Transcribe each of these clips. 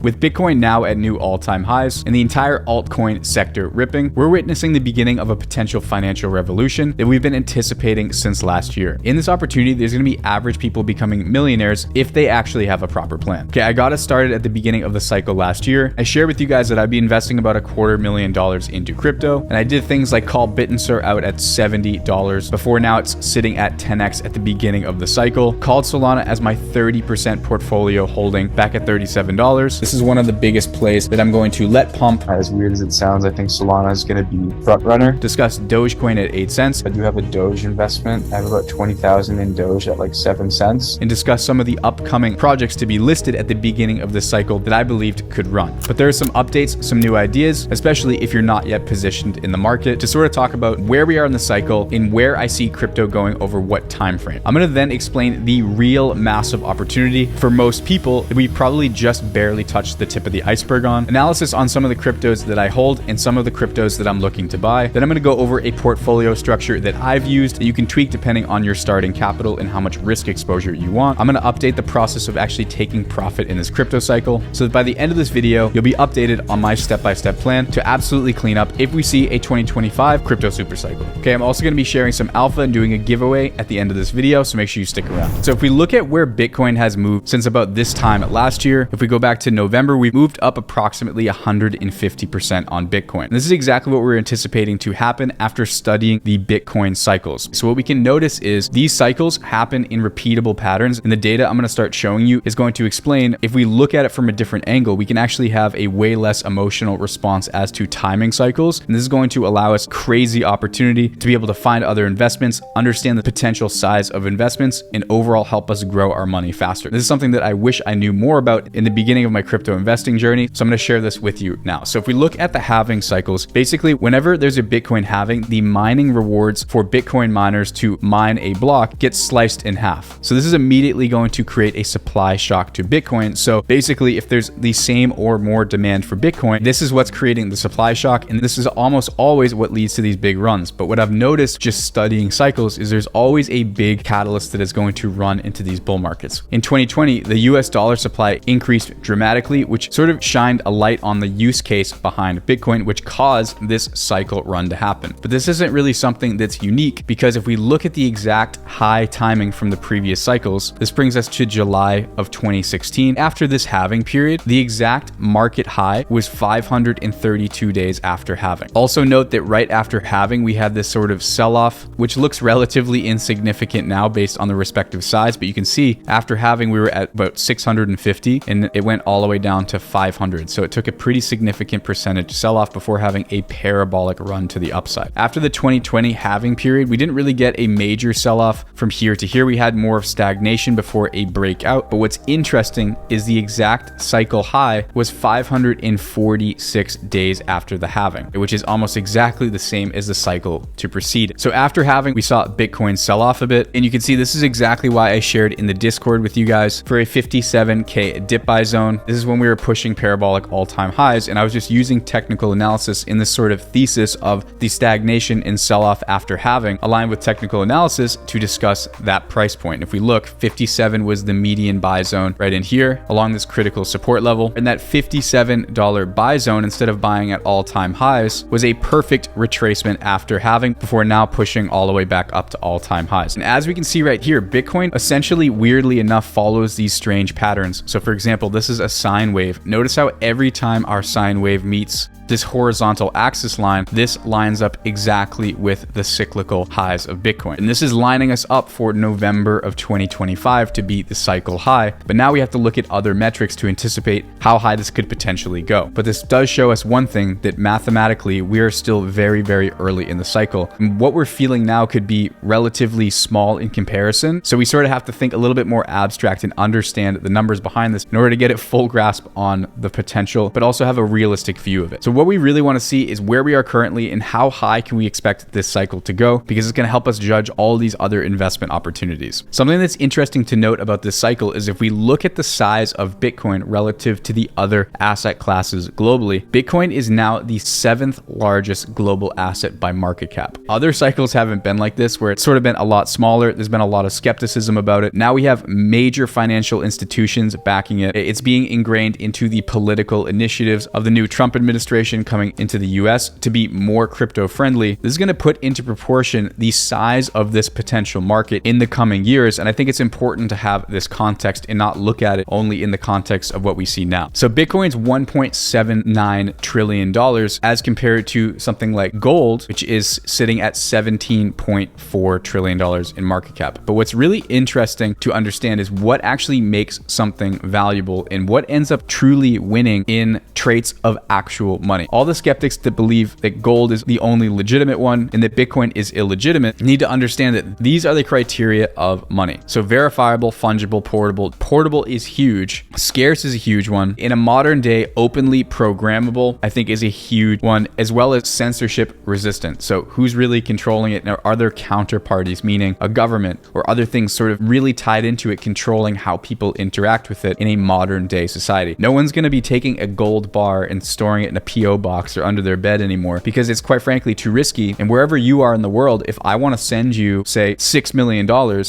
With Bitcoin now at new all-time highs and the entire altcoin sector ripping, we're witnessing the beginning of a potential financial revolution that we've been anticipating since last year. In this opportunity, there's going to be average people becoming millionaires if they actually have a proper plan. Okay, I got us started at the beginning of the cycle last year. I shared with you guys that I'd be investing about $250,000 into crypto, and I did things like call Bit&Sur out at $70 before now it's sitting at 10x at the beginning of the cycle. Called Solana as my 30% portfolio holding back at $37. This is one of the biggest plays that I'm going to let pump. As weird as it sounds, I think Solana is going to be front runner. Discuss Dogecoin at 8 cents. I do have a Doge investment. I have about 20,000 in Doge at like 7 cents. And discuss some of the upcoming projects to be listed at the beginning of this cycle that I believed could run. But there are some updates, some new ideas, especially if you're not yet positioned in the market, to sort of talk about where we are in the cycle and where I see crypto going over what time frame. I'm going to then explain the real massive opportunity for most people that we probably just barely touched the tip of the iceberg on, analysis on some of the cryptos that I hold and some of the cryptos that I'm looking to buy. Then I'm going to go over a portfolio structure that I've used that you can tweak depending on your starting capital and how much risk exposure you want. I'm going to update the process of actually taking profit in this crypto cycle so that by the end of this video, you'll be updated on my step-by-step plan to absolutely clean up if we see a 2025 crypto super cycle. Okay, I'm also going to be sharing some alpha and doing a giveaway at the end of this video, so make sure you stick around. So if we look at where Bitcoin has moved since about this time last year, if we go back to November, we moved up approximately 150% on Bitcoin. And this is exactly what we're anticipating to happen after studying the Bitcoin cycles. So what we can notice is these cycles happen in repeatable patterns, and the data I'm going to start showing you is going to explain, if we look at it from a different angle, we can actually have a way less emotional response as to timing cycles. And this is going to allow us crazy opportunity to be able to find other investments, understand the potential size of investments, and overall help us grow our money faster. This is something that I wish I knew more about in the beginning of my crypto investing journey. So I'm going to share this with you now. So if we look at the halving cycles, basically whenever there's a Bitcoin halving, the mining rewards for Bitcoin miners to mine a block gets sliced in half. So this is immediately going to create a supply shock to Bitcoin. So basically if there's the same or more demand for Bitcoin, this is what's creating the supply shock. And this is almost always what leads to these big runs. But what I've noticed just studying cycles is there's always a big catalyst that is going to run into these bull markets. In 2020, the US dollar supply increased dramatically, which sort of shined a light on the use case behind Bitcoin, which caused this cycle run to happen. But this isn't really something that's unique, because if we look at the exact high timing from the previous cycles, this brings us to July of 2016. After this halving period, the exact market high was 532 days after halving. Also note that right after halving, we had this sort of sell-off, which looks relatively insignificant now based on the respective size, but you can see after halving, we were at about 650 and it went all the way down to 500. So it took a pretty significant percentage sell-off before having a parabolic run to the upside. After the 2020 halving period, we didn't really get a major sell-off from here to here. We had more of stagnation before a breakout. But what's interesting is the exact cycle high was 546 days after the halving, which is almost exactly the same as the cycle to precede it. So after halving, we saw Bitcoin sell off a bit, and you can see this is exactly why I shared in the Discord with you guys for a 57K dip buy zone. This is when we were pushing parabolic all-time highs, and I was just using technical analysis in this sort of thesis of the stagnation and sell-off after halving, aligned with technical analysis to discuss that price point. If we look, 57 was the median buy zone right in here along this critical support level, and that $57 buy zone, instead of buying at all-time highs, was a perfect retracement after halving before now pushing all the way back up to all-time highs. And as we can see right here, Bitcoin essentially, weirdly enough, follows these strange patterns. So for example, this is a sine wave. Notice how every time our sine wave meets this horizontal axis line, this lines up exactly with the cyclical highs of Bitcoin. And this is lining us up for November of 2025 to beat the cycle high. But now we have to look at other metrics to anticipate how high this could potentially go. But this does show us one thing, that mathematically, we are still very, very early in the cycle. And what we're feeling now could be relatively small in comparison. So we sort of have to think a little bit more abstract and understand the numbers behind this in order to get a full grasp on the potential, but also have a realistic view of it. So what we really want to see is where we are currently and how high can we expect this cycle to go, because it's going to help us judge all these other investment opportunities. Something that's interesting to note about this cycle is if we look at the size of Bitcoin relative to the other asset classes globally, Bitcoin is now the 7th largest global asset by market cap. Other cycles haven't been like this, where it's sort of been a lot smaller. There's been a lot of skepticism about it. Now we have major financial institutions backing it. It's being ingrained into the political initiatives of the new Trump administration coming into the US to be more crypto friendly. This is going to put into proportion the size of this potential market in the coming years. And I think it's important to have this context and not look at it only in the context of what we see now. So Bitcoin's $1.79 trillion as compared to something like gold, which is sitting at $17.4 trillion in market cap. But what's really interesting to understand is what actually makes something valuable and what ends up truly winning in traits of actual money. All the skeptics that believe that gold is the only legitimate one and that Bitcoin is illegitimate need to understand that these are the criteria of money. So verifiable, fungible, portable. Portable is huge. Scarce is a huge one. In a modern day, openly programmable, I think, is a huge one, as well as censorship resistant. So who's really controlling it? Are there counterparties, meaning a government or other things sort of really tied into it, controlling how people interact with it in a modern day society? No one's going to be taking a gold bar and storing it in a PO box or under their bed anymore, because it's quite frankly too risky. And wherever you are in the world, if I want to send you, say, $6 million,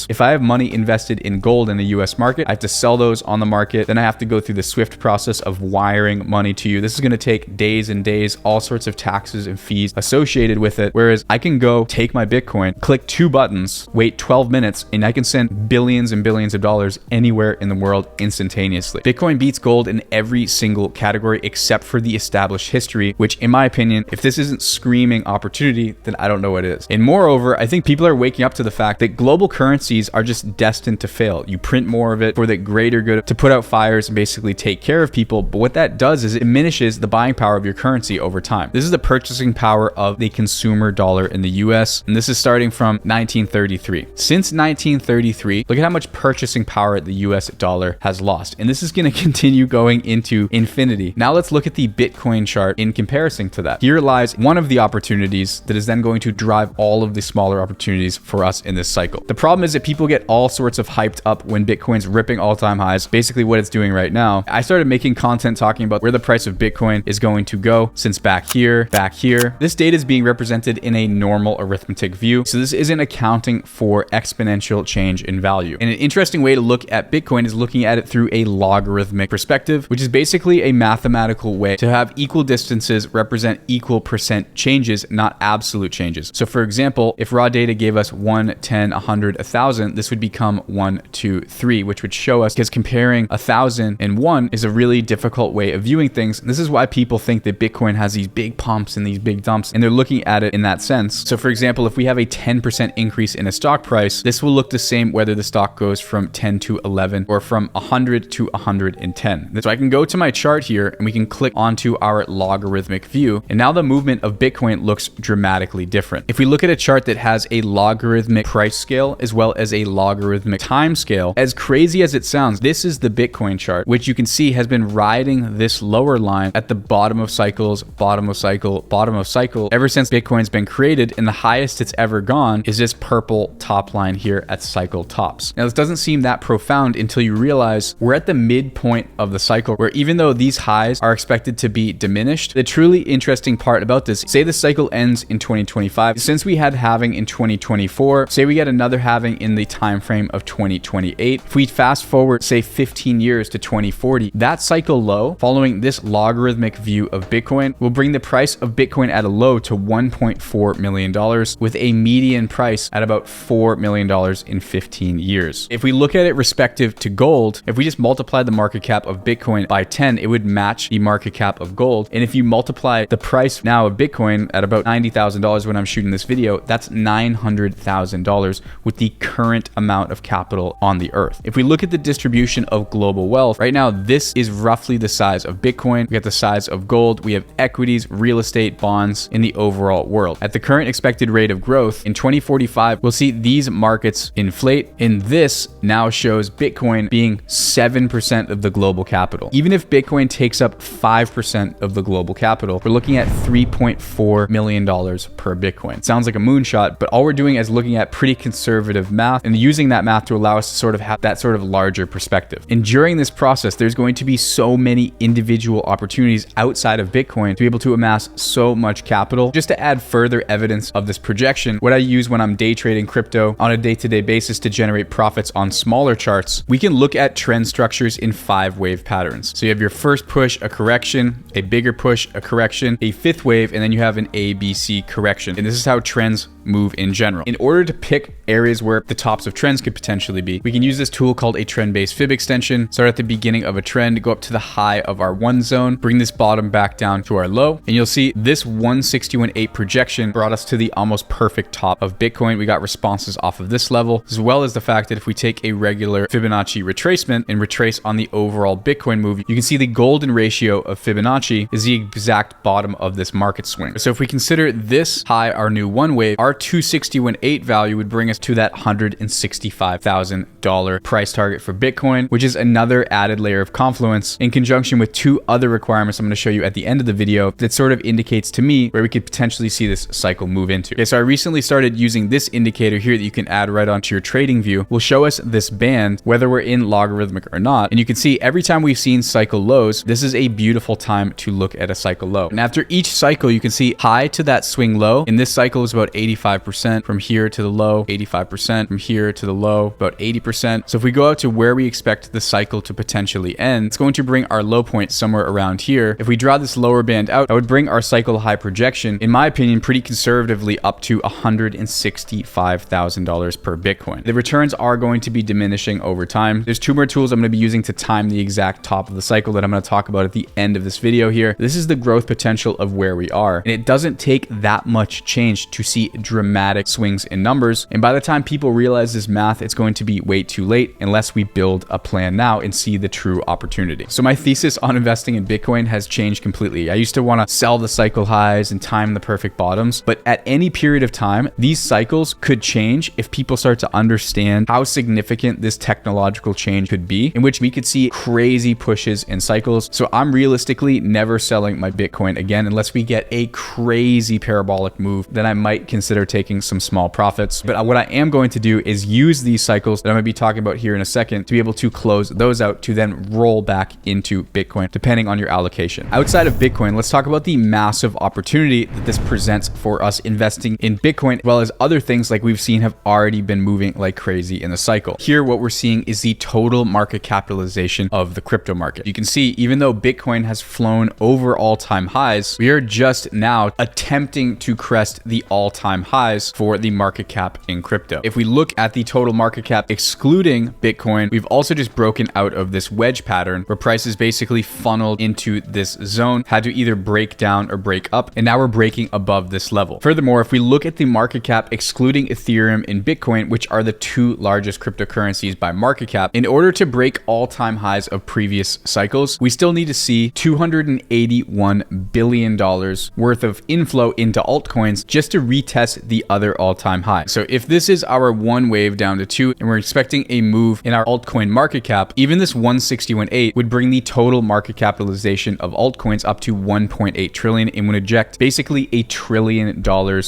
if I have money invested in gold in the US market, I have to sell those on the market. Then I have to go through the swift process of wiring money to you. This is going to take days and days, all sorts of taxes and fees associated with it. Whereas I can go take my Bitcoin, click 2 buttons, wait 12 minutes, and I can send billions and billions of dollars anywhere in the world instantaneously. Bitcoin beats gold in every single category except for the established history, which in my opinion, if this isn't screaming opportunity, then I don't know what is. And moreover, I think people are waking up to the fact that global currencies are just destined to fail. You print more of it for the greater good, to put out fires and basically take care of people. But what that does is it diminishes the buying power of your currency over time. This is the purchasing power of the consumer dollar in the US. And this is starting from 1933. Since 1933, look at how much purchasing power the US dollar has lost. And this is going to continue going into infinity. Now let's look at the Bitcoin chart in comparison to that. Here lies one of the opportunities that is then going to drive all of the smaller opportunities for us in this cycle. The problem is that people get all sorts of hyped up when Bitcoin's ripping all-time highs, basically what it's doing right now. I started making content talking about where the price of Bitcoin is going to go since back here. This data is being represented in a normal arithmetic view. So this isn't accounting for exponential change in value. And an interesting way to look at Bitcoin is looking at it through a logarithmic perspective, which is basically a mathematical way to have equal distances represent equal percent changes, not absolute changes. So for example, if raw data gave us 1, 10, 100, 1,000, this would become 1, 2, 3, which would show us, because comparing 1,000 and 1 is a really difficult way of viewing things. And this is why people think that Bitcoin has these big pumps and these big dumps, and they're looking at it in that sense. So for example, if we have a 10% increase in a stock price, this will look the same whether the stock goes from 10 to 11 or from 100 to 110. So I can go to my chart here and we can click onto our logarithmic view. And now the movement of Bitcoin looks dramatically different. If we look at a chart that has a logarithmic price scale as well as a logarithmic time scale, as crazy as it sounds, this is the Bitcoin chart, which you can see has been riding this lower line at the bottom of cycles, bottom of cycle, bottom of cycle, ever since Bitcoin's been created. And the highest it's ever gone is this purple top line here at cycle tops. Now, this doesn't seem that profound until you realize we're at the midpoint of the cycle, where even though these highs are expected to be diminished, the truly interesting part about this, say the cycle ends in 2025, since we had halving in 2024, say we get another halving in the time frame of 2028. If we fast forward, say 15 years to 2040, that cycle low, following this logarithmic view of Bitcoin, will bring the price of Bitcoin at a low to $1.4 million, with a median price at about $4 million in 15 years. If we look at it respective to gold, if we just multiply the market cap of Bitcoin by 10, it would match the market cap of gold. And if you multiply the price now of Bitcoin at about $90,000 when I'm shooting this video, that's $900,000 with the current amount of capital on the earth. If we look at the distribution of global wealth, right now, this is roughly the size of Bitcoin. We got the size of gold. We have equities, real estate, bonds in the overall world. At the current expected rate of growth in 2045, we'll see these markets inflate. And this now shows Bitcoin being 7% of the global capital. Even if Bitcoin takes up 5% of the global global capital, we're looking at $3.4 million per Bitcoin. Sounds like a moonshot, but all we're doing is looking at pretty conservative math and using that math to allow us to sort of have that sort of larger perspective. And during this process, there's going to be so many individual opportunities outside of Bitcoin to be able to amass so much capital. Just to add further evidence of this projection, what I use when I'm day trading crypto on a day-to-day basis to generate profits on smaller charts, we can look at trend structures in 5-wave patterns. So you have your first push, a correction, a bigger push, a correction, a fifth wave, and then you have an ABC correction. And this is how trends move in general. In order to pick areas where the tops of trends could potentially be, we can use this tool called a trend-based fib extension. Start at the beginning of a trend, go up to the high of our one zone, bring this bottom back down to our low, and you'll see this 161.8 projection brought us to the almost perfect top of Bitcoin. We got responses off of this level, as well as the fact that if we take a regular Fibonacci retracement and retrace on the overall Bitcoin move, you can see the golden ratio of Fibonacci is the exact bottom of this market swing. So if we consider this high our new one wave, our 261.8 value would bring us to that $165,000 price target for Bitcoin, which is another added layer of confluence in conjunction with two other requirements I'm going to show you at the end of the video that sort of indicates to me where we could potentially see this cycle move into. Okay, so I recently started using this indicator here that you can add right onto your trading view. Will show us this band, whether we're in logarithmic or not. And you can see every time we've seen cycle lows, this is a beautiful time to look at a cycle low. And after each cycle, you can see high to that swing low. In this cycle is about 85% from here to the low, 85% from here to the low, about 80%. So if we go out to where we expect the cycle to potentially end, it's going to bring our low point somewhere around here. If we draw this lower band out, that would bring our cycle high projection, in my opinion, pretty conservatively up to $165,000 per Bitcoin. The returns are going to be diminishing over time. There's two more tools I'm going to be using to time the exact top of the cycle that I'm going to talk about at the end of this video here. This is the growth potential of where we are. And it doesn't take that much change to see dramatic swings in numbers. And by the time people realize this math, it's going to be way too late unless we build a plan now and see the true opportunity. So my thesis on investing in Bitcoin has changed completely. I used to want to sell the cycle highs and time the perfect bottoms, but at any period of time, these cycles could change if people start to understand how significant this technological change could be, in which we could see crazy pushes in cycles. So I'm realistically never selling my Bitcoin again unless we get a crazy parabolic move. Then I might consider taking some small profits. But what I am going to do is use these cycles that I'm going to be talking about here in a second to be able to close those out to then roll back into Bitcoin, depending on your allocation. Outside of Bitcoin, let's talk about the massive opportunity that this presents for us investing in Bitcoin, as well as other things like we've seen have already been moving like crazy in the cycle. Here, what we're seeing is the total market capitalization of the crypto market. You can see, even though Bitcoin has flown over all-time highs, we are just now attempting to crest the all-time highs for the market cap in crypto. If we look at the total market cap excluding Bitcoin, we've also just broken out of this wedge pattern where prices basically funneled into this zone, had to either break down or break up, and now we're breaking above this level. Furthermore, if we look at the market cap excluding Ethereum and Bitcoin, which are the two largest cryptocurrencies by market cap, in order to break all-time highs of previous cycles, we still need to see $281 billion worth of inflow into altcoins just to retest the other all-time high. So if this is our one wave down to two, and we're expecting a move in our altcoin market cap, even this 161.8 would bring the total market capitalization of altcoins up to 1.8 trillion and would inject basically $1 trillion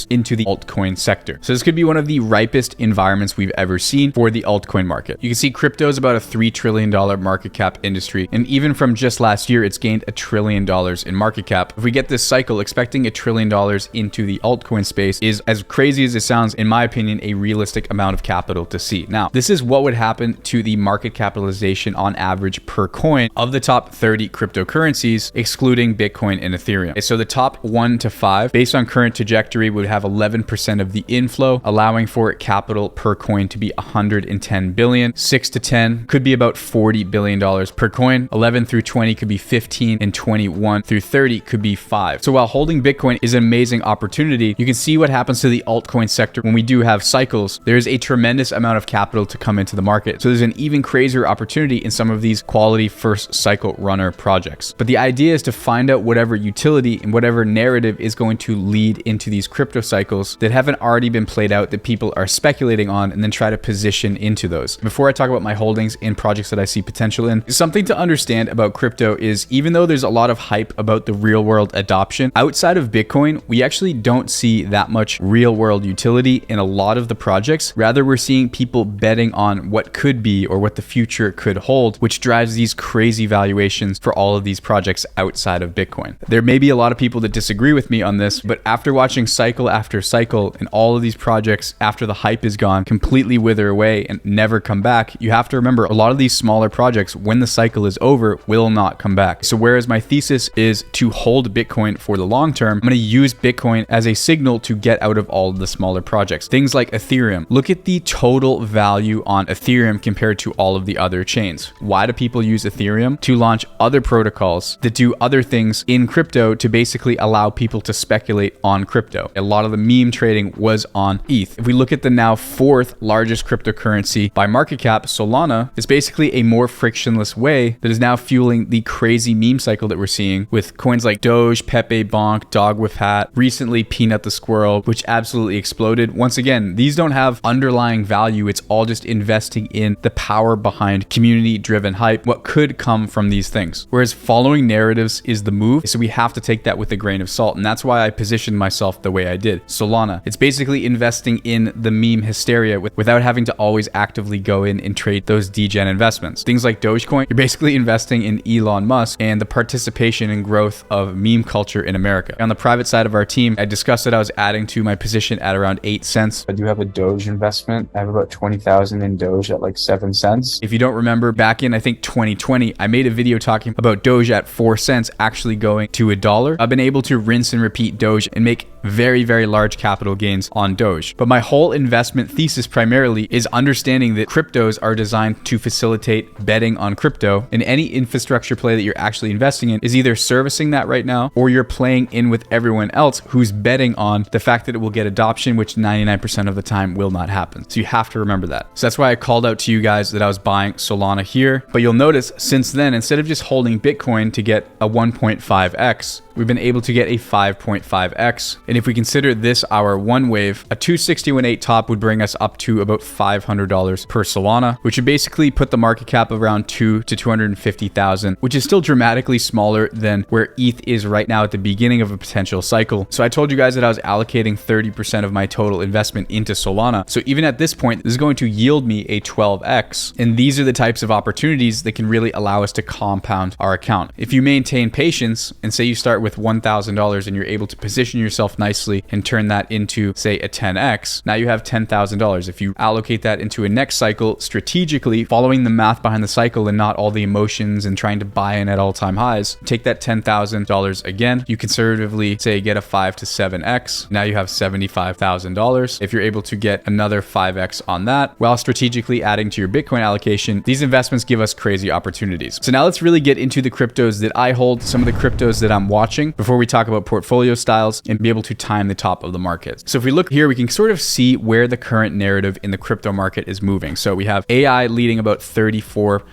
into the altcoin sector. So this could be one of the ripest environments we've ever seen for the altcoin market. You can see crypto is about a $3 trillion market cap industry. And even from just last year, it's gained $1 trillion in market cap. If we get this cycle, expecting $1 trillion into the altcoin space is, as crazy as it sounds, in my opinion, a realistic amount of capital to see. Now, this is what would happen to the market capitalization on average per coin of the top 30 cryptocurrencies, excluding Bitcoin and Ethereum. So the top 1 to 5, based on current trajectory, would have 11% of the inflow, allowing for capital per coin to be 110 billion. 6 to 10 could be about $40 billion per coin. 11 through 20 could be 15, and 21 through 30 could be 5. So while holding Bitcoin is an amazing opportunity, you can see what happens to the altcoin sector when we do have cycles. There's a tremendous amount of capital to come into the market. So there's an even crazier opportunity in some of these quality first cycle runner projects. But the idea is to find out whatever utility and whatever narrative is going to lead into these crypto cycles that haven't already been played out that people are speculating on, and then try to position into those. Before I talk about my holdings in projects that I see potential in, something to understand about crypto is even though there's a lot of hype hype about the real world adoption. Outside of Bitcoin, we actually don't see that much real world utility in a lot of the projects. Rather, we're seeing people betting on what could be or what the future could hold, which drives these crazy valuations for all of these projects outside of Bitcoin. There may be a lot of people that disagree with me on this, but after watching cycle after cycle and all of these projects after the hype is gone completely wither away and never come back, you have to remember a lot of these smaller projects, when the cycle is over, will not come back. So whereas my thesis is to hold Bitcoin for the long term, I'm going to use Bitcoin as a signal to get out of all of the smaller projects. Things like Ethereum. Look at the total value on Ethereum compared to all of the other chains. Why do people use Ethereum? To launch other protocols that do other things in crypto to basically allow people to speculate on crypto. A lot of the meme trading was on ETH. If we look at the now fourth largest cryptocurrency by market cap, Solana, is basically a more frictionless way that is now fueling the crazy meme cycle that we're seeing with coins like Doge, Pepe Bonk, Dog with Hat, recently Peanut the Squirrel, which absolutely exploded. Once again, these don't have underlying value. It's all just investing in the power behind community-driven hype, what could come from these things. Whereas following narratives is the move, so we have to take that with a grain of salt, and that's why I positioned myself the way I did. Solana, it's basically investing in the meme hysteria without having to always actively go in and trade those degen investments. Things like Dogecoin, you're basically investing in Elon Musk and the participation and growth of meme culture in America. On the private side of our team, I discussed that I was adding to my position at around 8 cents. I do have a Doge investment. I have about 20,000 in Doge at like 7 cents. If you don't remember, back in I think 2020, I made a video talking about Doge at 4 cents actually going to $1. I've been able to rinse and repeat Doge and make very, very large capital gains on Doge. But my whole investment thesis primarily is understanding that cryptos are designed to facilitate betting on crypto, and any infrastructure play that you're actually investing in is either servicing that right now, or you're playing in with everyone else who's betting on the fact that it will get adoption, which 99% of the time will not happen. So you have to remember that. So that's why I called out to you guys that I was buying Solana here. But you'll notice since then, instead of just holding Bitcoin to get a 1.5x, we've been able to get a 5.5x. And if we consider this our one wave, a 261.8 top would bring us up to about $500 per Solana, which would basically put the market cap around 2 to 250,000, which is still dramatically smaller than where ETH is right now at the beginning of a potential cycle. So I told you guys that I was allocating 30% of my total investment into Solana. So even at this point, this is going to yield me a 12x. And these are the types of opportunities that can really allow us to compound our account. If you maintain patience and say you start with $1,000 and you're able to position yourself nicely and turn that into, say, a 10x, now you have $10,000. If you allocate that into a next cycle strategically, following the math behind the cycle and not all the emotions and trying to buy in at all-time highs, take that $10,000 again, you conservatively say get a 5 to 7x. Now you have $75,000. If you're able to get another 5x on that while strategically adding to your Bitcoin allocation, these investments give us crazy opportunities. So now let's really get into the cryptos that I hold, some of the cryptos that I'm watching before we talk about portfolio styles and be able to time the top of the market. So if we look here, we can sort of see where the current narrative in the crypto market is moving. So we have AI leading about 34%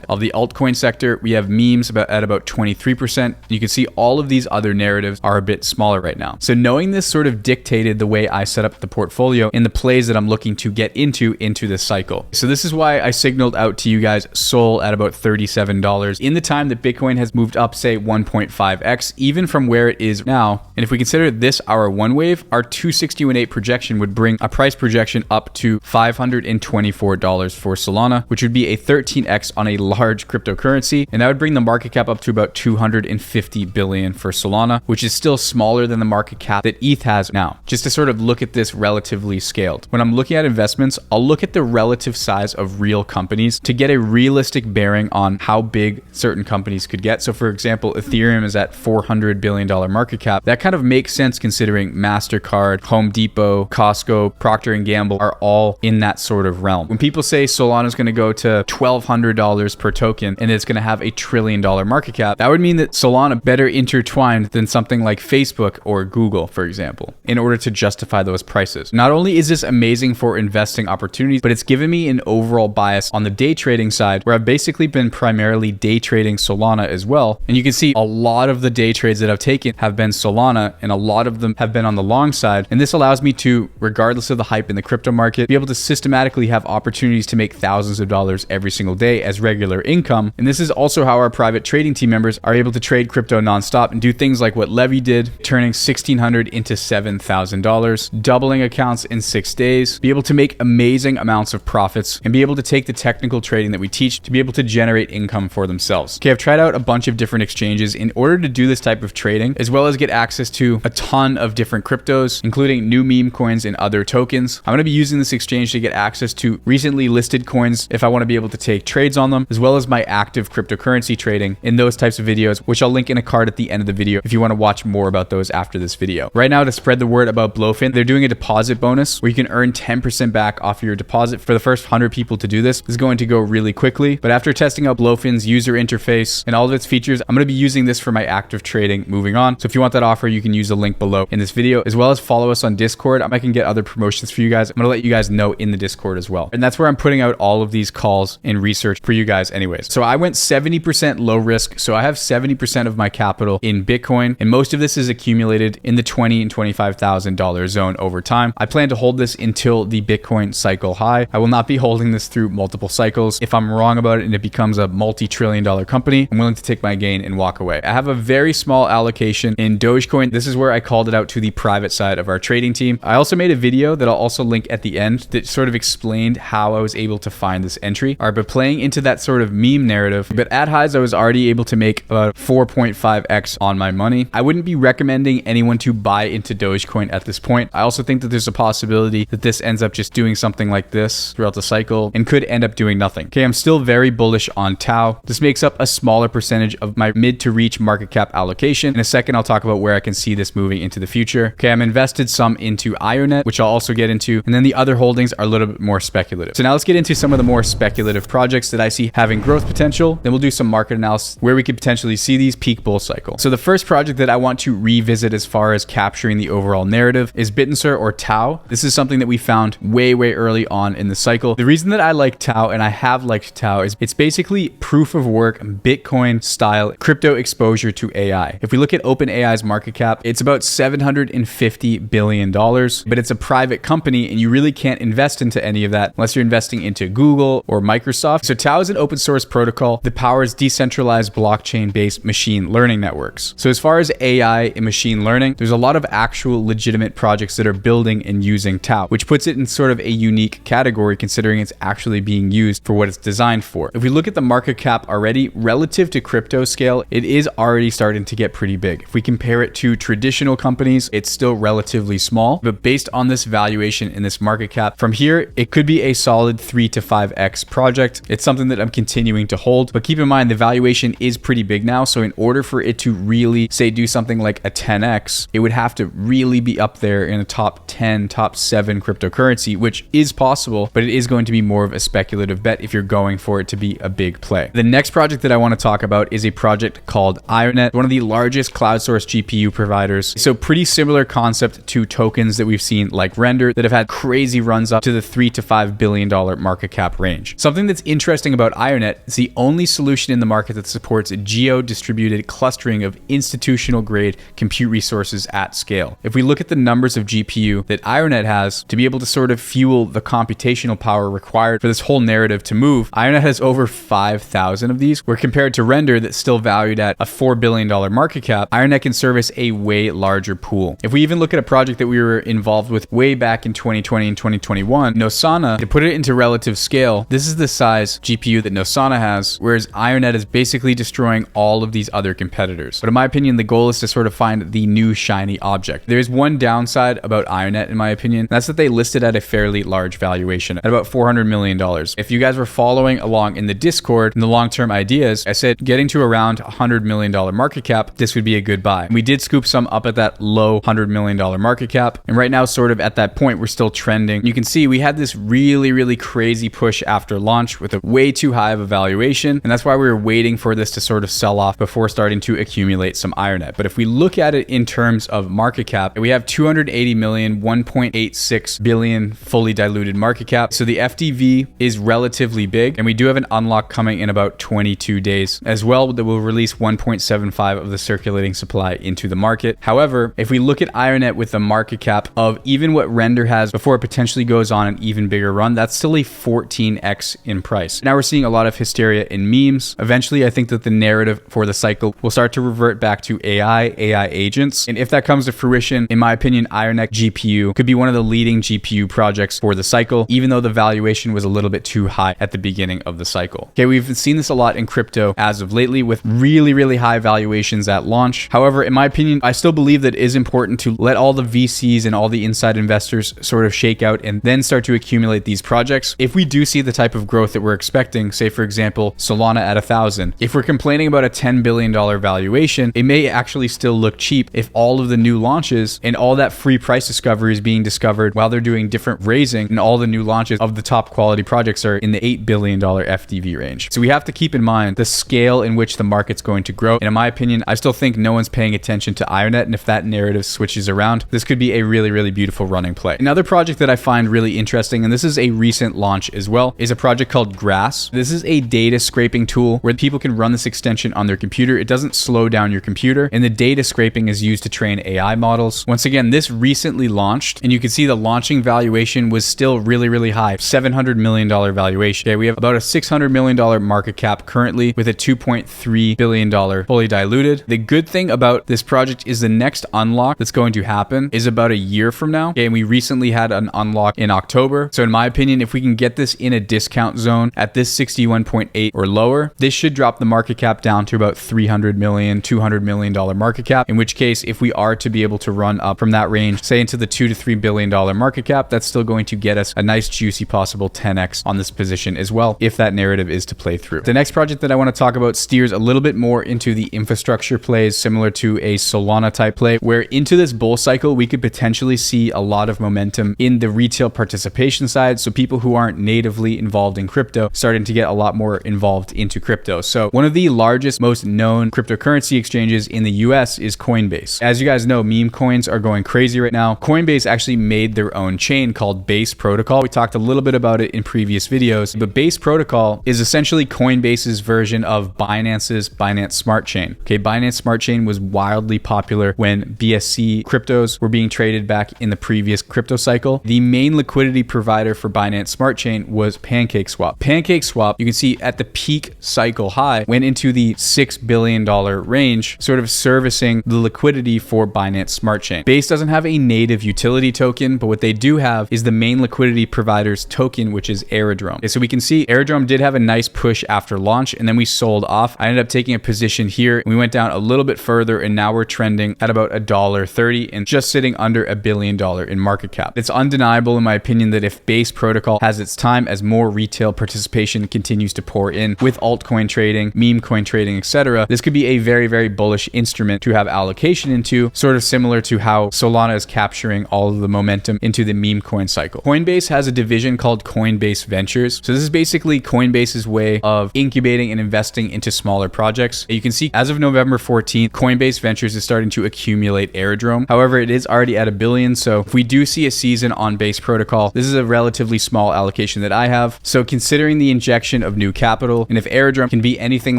of the altcoin sector. We have memes at about 23%. You can see all of these other narratives are a bit smaller right now. So knowing this sort of dictated the way I set up the portfolio and the plays that I'm looking to get into this cycle. So this is why I signaled out to you guys Sol at about $37 in the time that Bitcoin has moved up, say 1.5x, even from where it is now. And if we consider this our one wave, our 261.8 projection would bring a price projection up to $524 for Solana, which would be a 13x on a large cryptocurrency, and that would bring the market cap up to about 250 billion for Solana, which is still smaller than the market cap that ETH has now. Just to sort of look at this relatively scaled. When I'm looking at investments, I'll look at the relative size of real companies to get a realistic bearing on how big certain companies could get. So for example, Ethereum is at $400 billion market cap. That kind of makes sense considering MasterCard, Home Depot, Costco, Procter & Gamble are all in that sort of realm. When people say Solana is going to go to $1,200 per token and it's going to have $1 trillion market cap, that would mean that Solana better intertwined than something like Facebook or Google, for example, in order to justify those prices. Not only is this amazing for investing opportunities, but it's given me an overall bias on the day trading side where I've basically been primarily day trading Solana as well. And you can see a lot of the day trades that I've taken have been Solana, and a lot of them have been on the long side. And this allows me to, regardless of the hype in the crypto market, be able to systematically have opportunities to make thousands of dollars every single day as regular income. And this is also how our private trading team members are able to trade crypto nonstop and do things like what Levy did, turning $1,600 into $7,000, doubling accounts in 6 days, be able to make amazing amounts of profits, and be able to take the technical trading that we teach to be able to generate income for themselves. Okay, I've tried out a bunch of different exchanges in order to do this type of trading, as well as get access to a ton of different cryptos, including new meme coins and other tokens. I'm going to be using this exchange to get access to recently listed coins if I want to be able to take trades on them, as well as my active cryptocurrency trading in those types of videos, which I'll link in a card at the end of the video if you want to watch more about those after this video. Right now, to spread the word about Blowfin, they're doing a deposit bonus where you can earn 10% back off your deposit for the first 100 people to do this. This is going to go really quickly, but after testing out Blowfin's user interface and all of its features, I'm going to be using this for my active trading moving on. So if you want that offer, you can use the link below in this video, as well as follow us on Discord. I can get other promotions for you guys. I'm going to let you guys know in the Discord as well. And that's where I'm putting out all of these calls and research for you guys anyways. So I went 70% low risk. So I have 70% of my capital in Bitcoin, and most of this is accumulated in the $20,000 and $25,000 zone over time. I plan to hold this until the Bitcoin cycle high. I will not be holding this through multiple cycles. If I'm wrong about it and it becomes a multi-trillion-dollar company, I'm willing to take my gain and walk away. I have a very small allocation in Dogecoin. This is where I called it out to the private side of our trading team. I also made a video that I'll also link at the end that sort of explained how I was able to find this entry. All right, but playing into that sort of meme narrative, but at highs, I was already able to make about 4.5x on my money. I wouldn't be recommending anyone to buy into Dogecoin at this point. I also think that there's a possibility that this ends up just doing something like this throughout the cycle and could end up doing nothing. Okay, I'm still very bullish on Tau. This makes up a smaller percentage of my mid to reach market cap allocation. In a second, I'll talk about where I can see this moving into the future. Okay, I'm invested some into IONET, which I'll also get into, and then the other holdings are a little bit more speculative. So now let's get into some of the more speculative projects that I see having growth potential. Then we'll do some market analysis where we could potentially see these peak bull cycle. So the first project that I want to revisit as far as capturing the overall narrative is Bitensur or Tau. This is something that we found way early on in the cycle. The reason that I like Tau, and I have liked Tau, is it's basically proof of work, Bitcoin style crypto exposure to AI. If we look at OpenAI's market cap, it's about $750 billion, but it's a private company and you really can't invest into any of that unless you're investing into Google or Microsoft. So Tau is an open source protocol that powers decentralized blockchain-based machine learning networks. So as far as AI and machine learning, there's a lot of actual legitimate projects that are building and using Tau, which puts it in sort of a unique category considering it's actually being used for what it's designed for. If we look at the market cap already, relative to crypto scale, it is already starting to get pretty big. If we compare it to traditional companies, it's still relatively small, but based on this valuation in this market cap, from here, it could be a solid 3 to 5x project. It's something that I'm continuing to hold, but keep in mind the valuation is pretty big now. So in order for it to really say do something like a 10x, it would have to really be up there in a top 10, top 7 cryptocurrency, which is possible, but it is going to be more of a speculative bet if you're going for it to be a big play. The next project that I want to talk about is a project called IONET, one of the largest cloud source GPU providers. So pretty similar concept to tokens that we've seen like Render that have had crazy runs up to the $3 to $5 billion market cap range. Something that's interesting about IONET is the only solution in the market that supports geo-distributed clustering of institutional grade compute resources at scale. If we look at the numbers of GPU that IONET has to be able to sort of fuel the computational power required for this whole narrative to move, IONET has over 5,000 of these, where compared to Render that's still valued at a $4 billion market cap, IONET can service a way larger pool. If we even look at a project that we were involved with way back in 2020 and 2021, Nosana, to put it into relative scale, this is the size GPU that Nosana has, whereas IONET is basically destroying all of these other competitors. But in my opinion, the goal is to sort of find the new shiny object. There's one downside about IONET, in my opinion, and that's that they listed at a fairly large valuation at about $400 million. If you guys were following along in the Discord and the long-term ideas, I said getting to around $100 million market cap, this would be a good buy. We did scoop some up at that low $100 million market cap, and right now sort of at that point, we're still trending. You can see we had this really crazy push after launch with a way too high of a valuation, and that's why we were waiting for this to sort of sell off before starting to accumulate some IONET. But if we look at it in terms of market cap, we have 280 million, 1.86 billion fully diluted market cap. So the FDV is relatively big, and we do have an unlock coming in about 22 days as well that will release 1.75 of the circulating supply into the market. However, if we look at IONET with the market cap of even what Render has before it potentially goes on an even bigger run, that's still a 14x in price. Now we're we're seeing a lot of hysteria in memes. Eventually, I think that the narrative for the cycle will start to revert back to AI agents. And if that comes to fruition, in my opinion, Ironnet GPU could be one of the leading GPU projects for the cycle, even though the valuation was a little bit too high at the beginning of the cycle. Okay, we've seen this a lot in crypto as of lately with really high valuations at launch. However, in my opinion, I still believe that it is important to let all the VCs and all the inside investors sort of shake out and then start to accumulate these projects. If we do see the type of growth that we're expecting, say for example, Solana at 1,000, if we're complaining about a $10 billion valuation, it may actually still look cheap if all of the new launches and all that free price discovery is being discovered while they're doing different raising, and all the new launches of the top quality projects are in the $8 billion FDV range. So we have to keep in mind the scale in which the market's going to grow. And in my opinion, I still think no one's paying attention to Ironnet, and if that narrative switches around, this could be a really beautiful running play. Another project that I find really interesting, and this is a recent launch as well, is a project called Grass. This is a data scraping tool where people can run this extension on their computer. It doesn't slow down your computer, and the data scraping is used to train AI models. Once again, this recently launched, and you can see the launching valuation was still really high, $700 million valuation. Okay, we have about a $600 million market cap currently with a $2.3 billion fully diluted. The good thing about this project is the next unlock that's going to happen is about a year from now. Okay, and we recently had an unlock in October. So in my opinion, if we can get this in a discount zone at this 61.8 or lower, this should drop the market cap down to about $300 million, $200 million market cap. In which case, if we are to be able to run up from that range, say into the $2 to $3 billion market cap, that's still going to get us a nice juicy possible 10x on this position as well, if that narrative is to play through. The next project that I want to talk about steers a little bit more into the infrastructure plays, similar to a Solana type play, where into this bull cycle, we could potentially see a lot of momentum in the retail participation side. So people who aren't natively involved in crypto starting to get a lot more involved into crypto. So one of the largest, most known cryptocurrency exchanges in the US is Coinbase. As you guys know, meme coins are going crazy right now. Coinbase actually made their own chain called Base Protocol. We talked a little bit about it in previous videos, but Base Protocol is essentially Coinbase's version of Binance's Binance Smart Chain. Okay, Binance Smart Chain was wildly popular when BSC cryptos were being traded back in the previous crypto cycle. The main liquidity provider for Binance Smart Chain was PancakeSwap. PancakeSwap, you can see at the peak cycle high, went into the $6 billion range, sort of servicing the liquidity for Binance Smart Chain. Base doesn't have a native utility token, but what they do have is the main liquidity provider's token, which is Aerodrome. Okay, so we can see Aerodrome did have a nice push after launch, and then we sold off. I ended up taking a position here, and we went down a little bit further, and now we're trending at about $1.30 and just sitting under $1 billion in market cap. It's undeniable, in my opinion, that if Base Protocol has its time as more retail participation continues to pour in with altcoin trading, meme coin trading, etc., this could be a very bullish instrument to have allocation into, sort of similar to how Solana is capturing all of the momentum into the meme coin cycle. Coinbase has a division called Coinbase Ventures. So this is basically Coinbase's way of incubating and investing into smaller projects. You can see as of November 14th, Coinbase Ventures is starting to accumulate Aerodrome. However, it is already at $1 billion. So if we do see a season on Base Protocol, this is a relatively small allocation that I have. So considering the injection of new capital, and if Aerodrome can be anything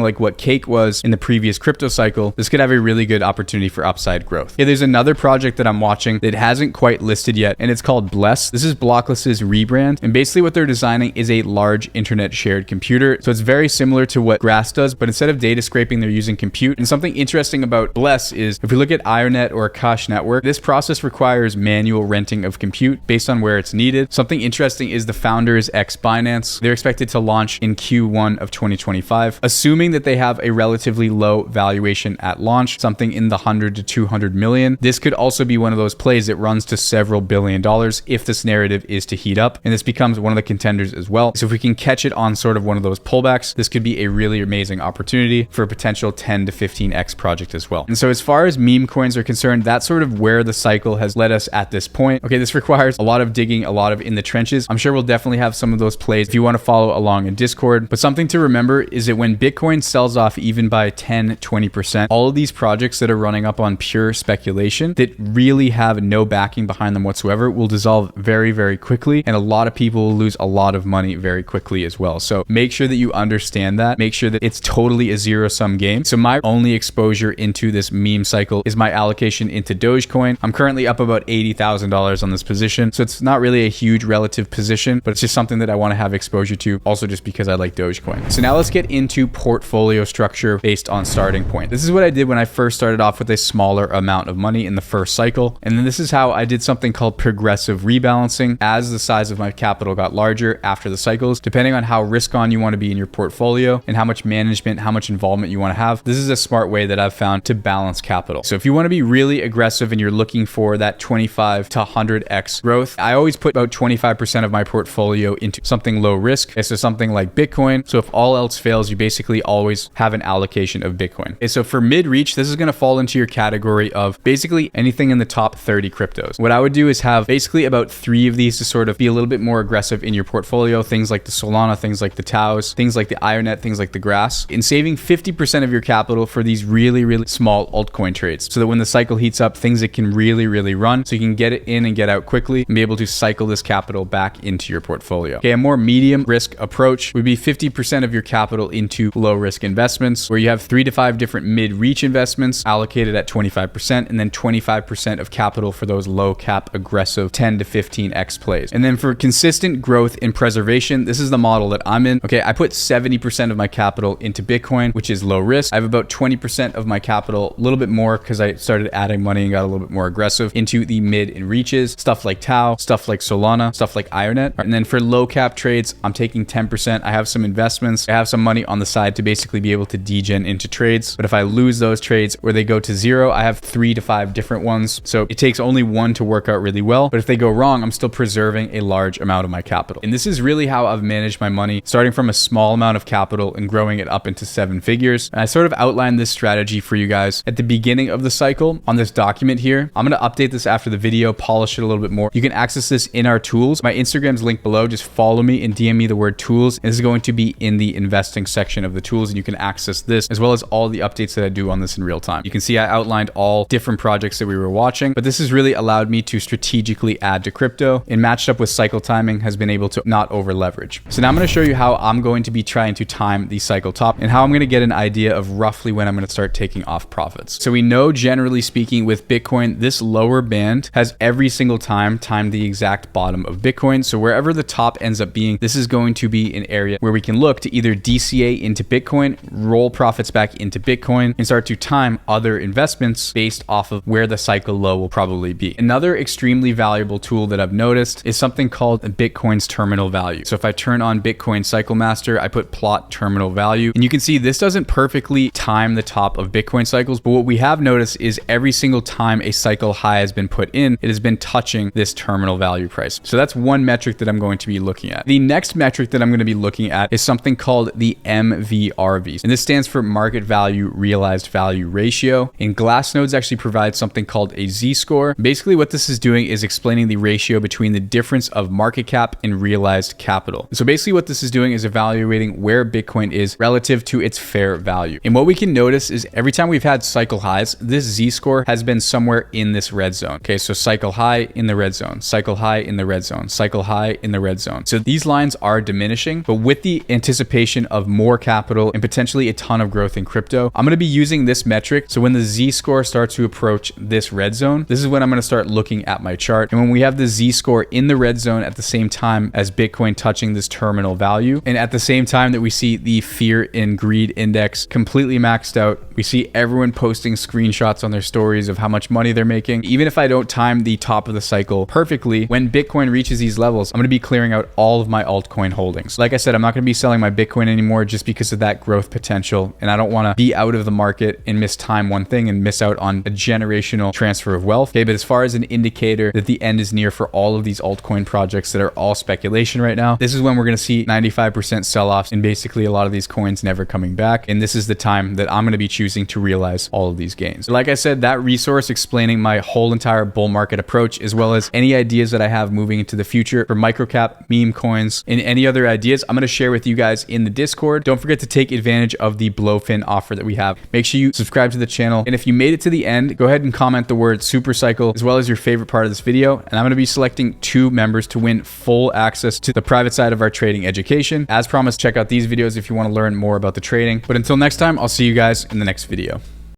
like what Cake was in the previous crypto cycle, this could have a really good opportunity for upside growth. Yeah, there's another project that I'm watching that hasn't quite listed yet, and it's called Bless. This is Blockless's rebrand, and basically what they're designing is a large internet shared computer. So it's very similar to what Grass does, but instead of data scraping, they're using compute. And something interesting about Bless is if we look at Ironnet or Akash Network, this process requires manual renting of compute based on where it's needed. Something interesting is the founder is ex-Binance. They're expected to launch in Q1 of 2025, assuming that they have a relatively low valuation at launch, something in the 100 to 200 million. This could also be one of those plays that runs to several $billion if this narrative is to heat up, and this becomes one of the contenders as well. So if we can catch it on sort of one of those pullbacks, this could be a really amazing opportunity for a potential 10 to 15x project as well. And so as far as meme coins are concerned, that's sort of where the cycle has led us at this point. Okay, this requires a lot of digging, a lot of in the trenches. I'm sure we'll definitely have some of those plays if you want to follow along in Discord. But something to remember is that when Bitcoin sells off even by 10, 20%, all of these projects that are running up on pure speculation that really have no backing behind them whatsoever will dissolve very quickly, and a lot of people will lose a lot of money very quickly as well. So make sure that you understand that. Make sure that it's totally a zero-sum game. So my only exposure into this meme cycle is my allocation into Dogecoin. I'm currently up about $80,000 on this position, so it's not really a huge relative position, but it's just something that I want to have exposure to. Also just because I like Dogecoin. So now let's get into portfolio structure based on starting point. This is what I did when I first started off with a smaller amount of money in the first cycle. And then this is how I did something called progressive rebalancing as the size of my capital got larger after the cycles, depending on how risk on you want to be in your portfolio and how much management, how much involvement you want to have. This is a smart way that I've found to balance capital. So if you want to be really aggressive and you're looking for that 25 to 100x growth, I always put about 25% of my portfolio into something low risk. So something like Bitcoin. So if all else fails, you basically always have an allocation of Bitcoin. Okay, so for mid-reach, this is going to fall into your category of basically anything in the top 30 cryptos. What I would do is have basically about 3 of these to sort of be a little bit more aggressive in your portfolio. Things like the Solana, things like the Taos, things like the Ionet, things like the Grass, and saving 50% of your capital for these really, really small altcoin trades. So that when the cycle heats up, things that can really, really run, so you can get it in and get out quickly and be able to cycle this capital back into your portfolio. Okay, a more medium risk approach would be 50% of your capital into low risk investments, where you have 3 to 5 different mid-reach investments allocated at 25%, and then 25% of capital for those low cap aggressive 10 to 15x plays. And then for consistent growth and preservation, this is the model that I'm in. Okay, I put 70% of my capital into Bitcoin, which is low risk. I have about 20% of my capital, a little bit more because I started adding money and got a little bit more aggressive into the mid and reaches, stuff like Tau, stuff like Solana, stuff like Ionet. And then for low cap trades, I'm taking 10%. I have some investments. I have some money on the side to basically be able to degen into trades. But if I lose those trades or they go to zero, I have 3 to 5 different ones. So it takes only one to work out really well. But if they go wrong, I'm still preserving a large amount of my capital. And this is really how I've managed my money, starting from a small amount of capital and growing it up into 7 figures. And I sort of outlined this strategy for you guys at the beginning of the cycle on this document here. I'm going to update this after the video, polish it a little bit more. You can access this in our tools. My Instagram's linked below. Just follow me and DM me the word tools. And this is going to be in the investing section of the tools, and you can access this as well as all the updates that I do on this in real time. You can see I outlined all different projects that we were watching, but this has really allowed me to strategically add to crypto, and matched up with cycle timing has been able to not over leverage. So now I'm going to show you how I'm going to be trying to time the cycle top and how I'm going to get an idea of roughly when I'm going to start taking off profits. So we know, generally speaking, with Bitcoin, this lower band has every single time timed the exact bottom of Bitcoin. So wherever the top ends up being, this is going to be an area where we can look to either DCA into Bitcoin, roll profits back into Bitcoin, and start to time other investments based off of where the cycle low will probably be. Another extremely valuable tool that I've noticed is something called Bitcoin's terminal value. So if I turn on Bitcoin Cycle Master, I put plot terminal value, and you can see this doesn't perfectly time the top of Bitcoin cycles, but what we have noticed is every single time a cycle high has been put in, it has been touching this terminal value price. So that's one metric that I'm going to be looking at. The next metric that I'm going to be looking at is something called the MVRV, and this stands for market value realized value ratio. And Glassnodes actually provides something called a Z-score. Basically what this is doing is explaining the ratio between the difference of market cap and realized capital. So basically what this is doing is evaluating where Bitcoin is relative to its fair value. And what we can notice is every time we've had cycle highs, this Z-score has been somewhere in this red zone. Okay, so cycle high in the red zone, cycle high in the red zone, cycle high in the red zone. So these lines are diminishing, but with the anticipation of more capital and potentially a ton of growth in crypto, I'm going to be using this metric. So when the Z-score starts to approach this red zone, this is when I'm going to start looking at my chart. And when we have the Z-score in the red zone at the same time as Bitcoin touching this terminal value, and at the same time that we see the fear and greed index completely maxed out, we see everyone posting screenshots on their stories of how much money they're making. Even if I don't time the top of the cycle perfectly, when Bitcoin reaches these levels, I'm going to be clearing out all of my altcoin holdings. Like I said, I'm not going to be selling my Bitcoin anymore just because of that growth potential. And I don't want to be out of the market and mistime one thing and miss out on a generational transfer of wealth. Okay, but as far as an indicator that the end is near for all of these altcoin projects that are all speculation right now, this is when we're going to see 95% sell-offs and basically a lot of these coins never coming back. And this is the time that I'm going to be choosing to realize all of these gains. Like I said, that resource explaining my whole entire bull market approach, as well as any ideas that I have moving into the future for microcap, meme coins, and any other ideas, I'm going to share with you guys in the Discord. Don't forget to take advantage of the Blowfin offer that we have. Make sure you subscribe to the channel. And if you made it to the end, go ahead and comment the word super cycle as well as your favorite part of this video. And I'm going to be selecting 2 members to win full access to the private side of our trading education. As promised, check out these videos if you want to learn more about the trading. But until next time, I'll see you guys in the next video.